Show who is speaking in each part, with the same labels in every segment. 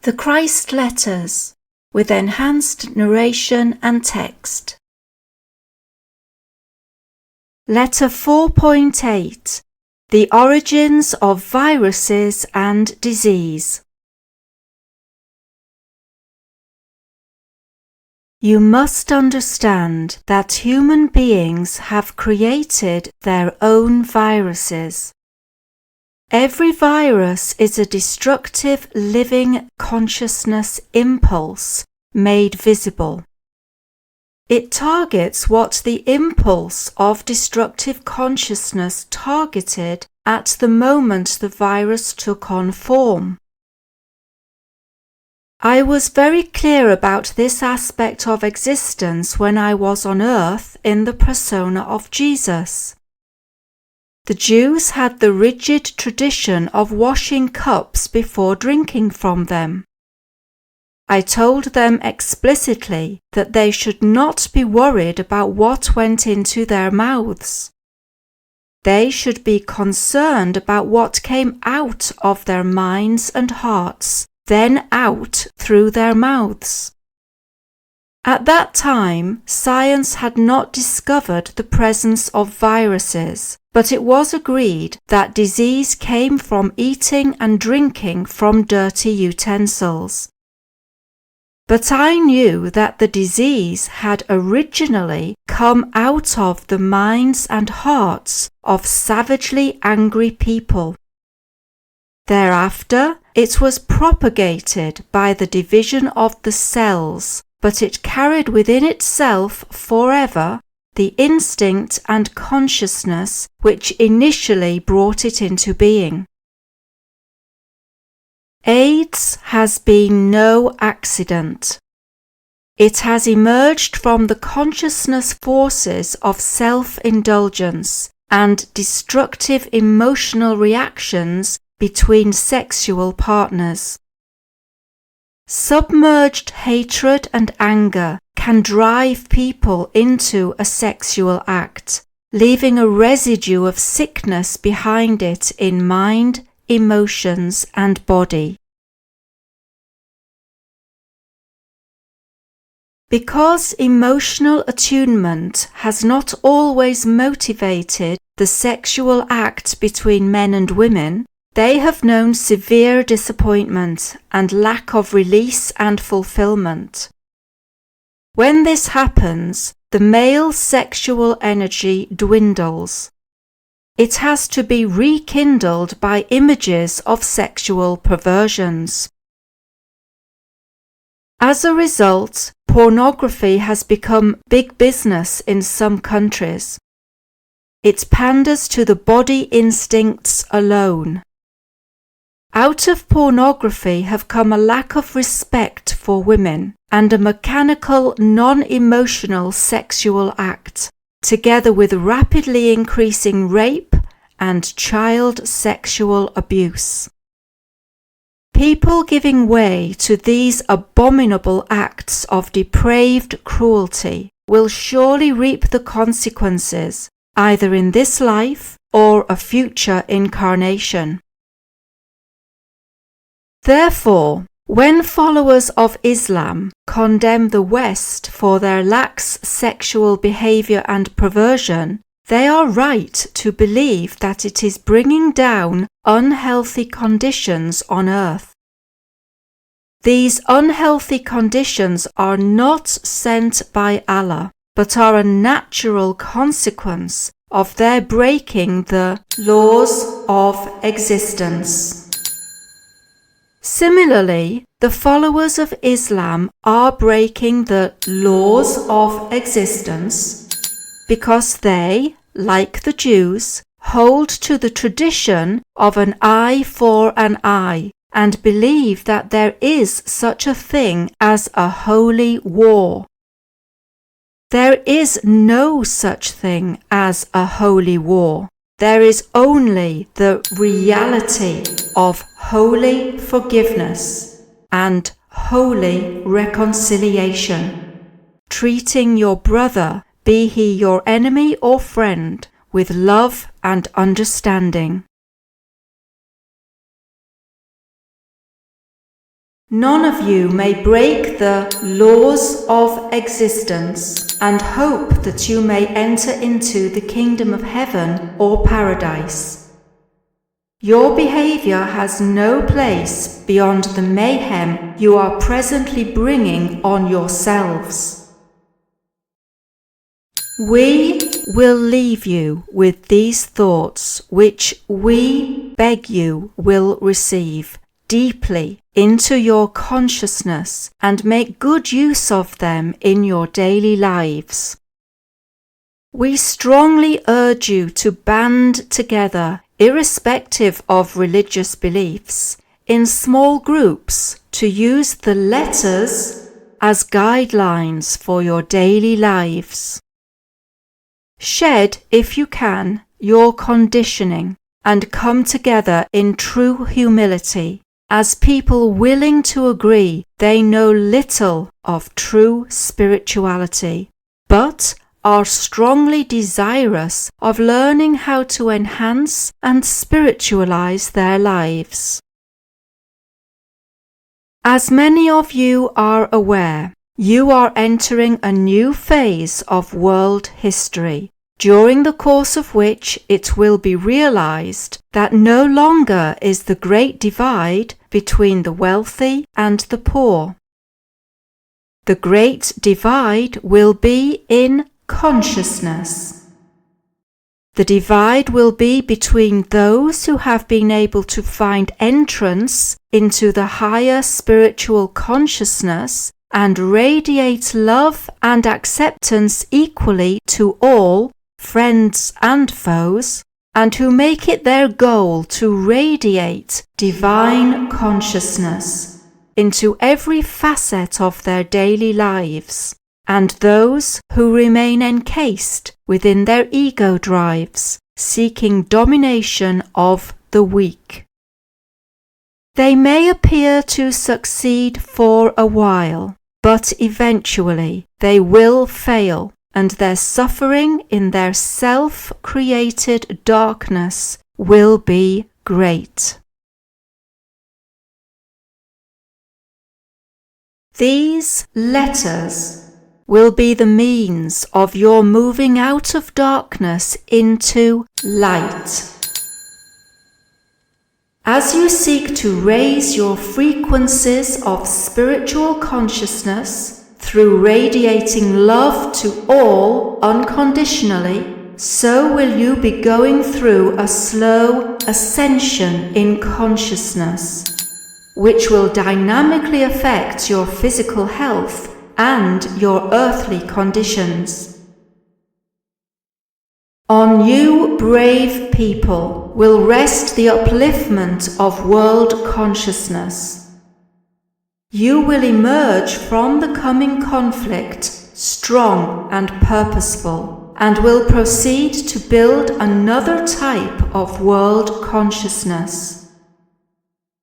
Speaker 1: The Christ Letters, with enhanced narration and text. Letter 4.8. The origins of viruses and disease. You must understand that human beings have created their own viruses. Every virus is a destructive living consciousness impulse made visible. It targets what the impulse of destructive consciousness targeted at the moment the virus took on form. I was very clear about this aspect of existence when I was on earth in the persona of Jesus. The Jews had the rigid tradition of washing cups before drinking from them. I told them explicitly that they should not be worried about what went into their mouths. They should be concerned about what came out of their minds and hearts, then out through their mouths. At that time, science had not discovered the presence of viruses, but it was agreed that disease came from eating and drinking from dirty utensils. But I knew that the disease had originally come out of the minds and hearts of savagely angry people. Thereafter, it was propagated by the division of the cells, but it carried within itself forever the instinct and consciousness which initially brought it into being. AIDS has been no accident. It has emerged from the consciousness forces of self-indulgence and destructive emotional reactions between sexual partners. Submerged hatred and anger can drive people into a sexual act, leaving a residue of sickness behind it in mind, emotions, and body. Because emotional attunement has not always motivated the sexual act between men and women, they have known severe disappointment and lack of release and fulfillment. When this happens, the male sexual energy dwindles. It has to be rekindled by images of sexual perversions. As a result, pornography has become big business in some countries. It panders to the body instincts alone. Out of pornography have come a lack of respect for women and a mechanical, non-emotional sexual act, together with rapidly increasing rape and child sexual abuse. People giving way to these abominable acts of depraved cruelty will surely reap the consequences, either in this life or a future incarnation. Therefore, when followers of Islam condemn the West for their lax sexual behavior and perversion, they are right to believe that it is bringing down unhealthy conditions on earth. These unhealthy conditions are not sent by Allah, but are a natural consequence of their breaking the laws of existence. Similarly, the followers of Islam are breaking the laws of existence because they, like the Jews, hold to the tradition of an eye for an eye and believe that there is such a thing as a holy war. There is no such thing as a holy war. There is only the reality of holy forgiveness and holy reconciliation, treating your brother, be he your enemy or friend, with love and understanding. None of you may break the laws of existence and hope that you may enter into the kingdom of heaven or paradise. Your behavior has no place beyond the mayhem you are presently bringing on yourselves. We will leave you with these thoughts, which we beg you will receive deeply into your consciousness and make good use of them in your daily lives. We strongly urge you to band together, irrespective of religious beliefs, in small groups to use the letters as guidelines for your daily lives. Shed, if you can, your conditioning and come together in true humility as people willing to agree they know little of true spirituality, but are strongly desirous of learning how to enhance and spiritualize their lives. As many of you are aware, you are entering a new phase of world history, during the course of which it will be realized that no longer is the great divide between the wealthy and the poor. The great divide will be in consciousness. The divide will be between those who have been able to find entrance into the higher spiritual consciousness and radiate love and acceptance equally to all, friends and foes, and who make it their goal to radiate divine consciousness into every facet of their daily lives, and those who remain encased within their ego drives, seeking domination of the weak. They may appear to succeed for a while, but eventually they will fail, and their suffering in their self-created darkness will be great. These letters will be the means of your moving out of darkness into light. As you seek to raise your frequencies of spiritual consciousness through radiating love to all unconditionally, so will you be going through a slow ascension in consciousness, which will dynamically affect your physical health and your earthly conditions. On you, brave people, will rest the upliftment of world consciousness. You will emerge from the coming conflict strong and purposeful, and will proceed to build another type of world consciousness.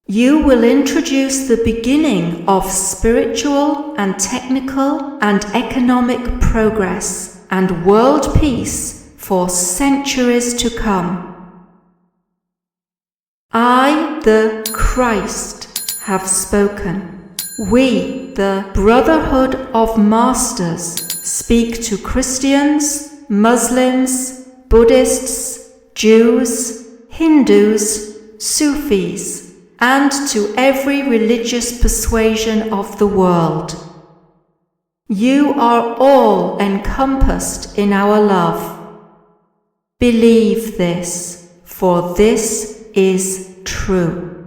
Speaker 1: You will introduce the beginning of spiritual and technical and economic progress and world peace for centuries to come. I, the Christ, have spoken. We, the Brotherhood of Masters, speak to Christians, Muslims, Buddhists, Jews, Hindus, Sufis, and to every religious persuasion of the world. You are all encompassed in our love. Believe this, for this is true.